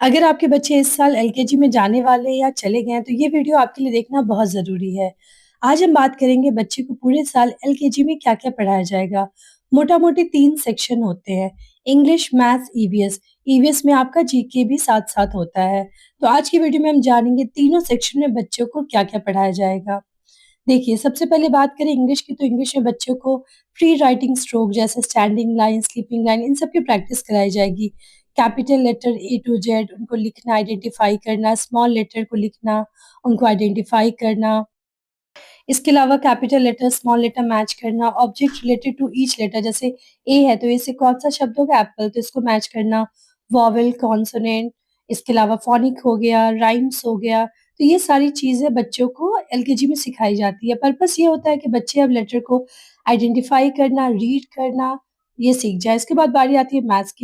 अगर आपके बच्चे इस साल एलकेजी में जाने वाले हैं या चले गए हैं, तो ये वीडियो आपके लिए देखना बहुत ज़रूरी है। आज हम बात करेंगे बच्चे को पूरे साल एलकेजी में क्या-क्या पढ़ाया जाएगा। मोटा-मोटी 3 सेक्शन होते हैं, इंग्लिश, मैथ्स, ईवीएस। ईवीएस में आपका जीके भी साथ-साथ होता है। तो आज की वीडियो में हम जानेंगे तीनों सेक्शन में बच्चों को क्या-क्या पढ़ाया जाएगा। देखिए, सबसे पहले बात करें इंग्लिश की, तो इंग्लिश में बच्चों को फ्री राइटिंग स्ट्रोक जैसे स्टैंडिंग लाइन, स्लीपिंग लाइन, इन सब की प्रैक्टिस कराई जाएगी। Capital letter A to Z उनको लिखना, आइडेंटिफ़ाई करना, स्मॉल लेटर को लिखना, उनको आइडेंटिफ़ाई करना। इसके अलावा capital letter, small letter match करना, object related to each letter, जैसे ए है तो ए से कौन-सा शब्द होगा एप्पल, तो इसको मैच करना, वॉवेल, कॉन्सोनेंट, इसके अलावा फ़ोनिक हो गया, राइम्स हो गया। तो ये सारी चीज़ें बच्चों को एलकेजी में सिखाई जाती है। पर्पस ये होता है कि बच्चे अब लेटर को आइडेंटिफ़ाई करना, रीड करना, ये सीख जाएँ। इसके बाद बारी आती है मैथ्स की।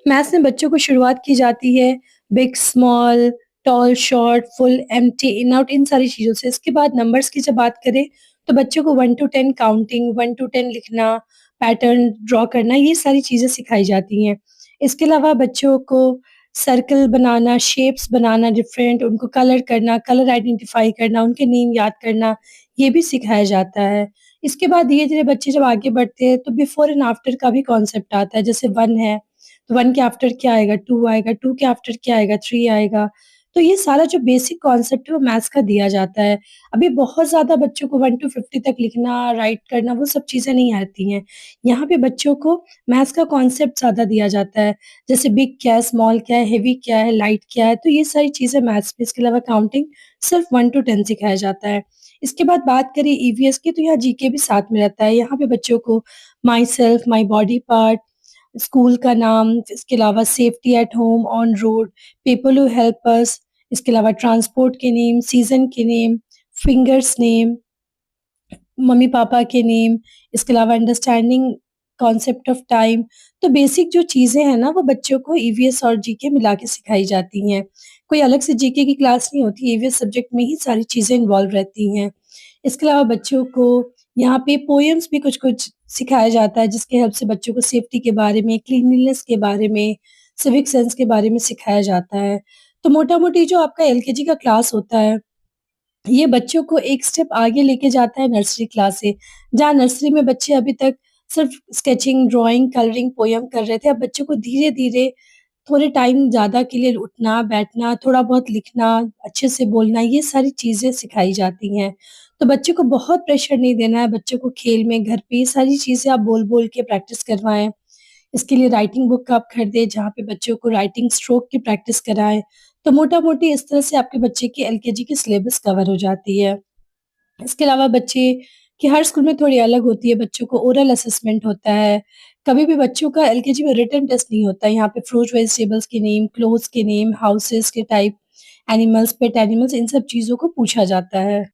मैथ्स में बच्चों को शुरुआत की जाती है big, small, tall, short, full, empty, in, out, इन सारी चीज़ों से। इसके बाद नंबर्स की जब बात करें, तो बच्चों को 1 टू 10 काउंटिंग, 1 टू 10 लिखना, पैटर्न ड्रॉ करना, ये सारी चीज़ें सिखाई जाती हैं। इसके अलावा बच्चों को सर्कल बनाना, शेप्स बनाना डिफरेंट, उनको कलर करना, कलर आइडेंटिफ़ाई करना, उनके नेम याद करना, ये भी सिखाया जाता है। इसके बाद धीरे-धीरे बच्चे जब आगे बढ़ते हैं, तो बिफोर एंड आफ्टर का भी कॉन्सेप्ट आता है। जैसे 1 है, तो 1 के आफ्टर क्या आएगा? 2 आएगा, 2 के आफ्टर क्या आएगा? 3 आएगा। तो ये सारा जो बेसिक कॉन्सेप्ट है वो मैथ्स का दिया जाता है। अभी बहुत ज़्यादा बच्चों को 1 टू 50 तक लिखना, राइट करना, वो सब चीज़ें नहीं आती हैं। यहाँ पे बच्चों को मैथ्स का कॉन्सेप्ट ज़्यादा दिया जाता है। जैसे बिग क्या है, स्मॉल क्या है, हेवी क्या है, लाइट क्या है, तो ये सारी चीज़ें मैथ्स में। इसके अलावा काउंटिंग सिर्फ़ 1 टू 10 सिखाया जाता है। इसके बाद बात करें ईवीएस की, तो यहाँ जीके भी साथ में रहता है। यहाँ पे बच्चों को my self, my body part, school का नाम, इसके अलावा safety at home, on road, people who help us, इसके अलावा ट्रांसपोर्ट के नेम, सीज़न के नेम, फिंगर्स नेम, मम्मी-पापा के नेम, इसके अलावा अंडरस्टैंडिंग कॉन्सेप्ट ऑफ टाइम। तो बेसिक जो चीज़ें हैं ना, वो बच्चों को ईवीएस और जीके मिला के सिखाई जाती हैं। कोई अलग से जीके की क्लास नहीं होती, ईवीएस सब्जेक्ट में ही सारी चीज़ें इन्वॉल्व रहती हैं। इसके अलावा बच्चों को यहाँ पे पोएम्स भी कुछ-कुछ सिखाया जाता है, जिसकी हेल्प से बच्चों को सेफ्टी के बारे में, क्लीनलीनेस के बारे में, सिविक सेंस के बारे में सिखाया जाता है। तो मोटा-मोटी जो आपका एलकेजी का क्लास होता है, ये बच्चों को एक स्टेप आगे लेके जाता है नर्सरी क्लास से। जहाँ नर्सरी में बच्चे अभी तक सिर्फ़ स्केचिंग, ड्राइंग, कलरिंग, पोएम कर रहे थे, अब बच्चों को धीरे-धीरे थोड़े टाइम ज़्यादा के लिए उठना, बैठना, थोड़ा बहुत लिखना, अच्छे से बोलना, ये सारी चीज़ें सिखाई जाती हैं। तो बच्चे को बहुत प्रेशर नहीं देना है, बच्चों को खेल में, घर पे ये सारी चीज़ें आप बोल-बोल के प्रैक्टिस करवाएँ। इसके लिए राइटिंग बुक आप खरीदें, जहाँ पे बच्चों को राइटिंग स्ट्रोक की प्रैक्टिस कराएँ। तो मोटा-मोटी इस तरह से आपके बच्चे की एलकेजी की सिलेबस कवर हो जाती है। इसके अलावा बच्चे की हर स्कूल में थोड़ी अलग होती है, बच्चों को ओरल असेसमेंट होता है। कभी भी बच्चों का एलकेजी में रिटन टेस्ट नहीं होता है, यहाँ पे फ्रूट वेजिटेबल्स के नेम, क्लोथ्स के नेम, हाउसेस के टाइप, एनिमल्स, पेट एनिमल्स, इन सब चीज़ों को पूछा जाता है।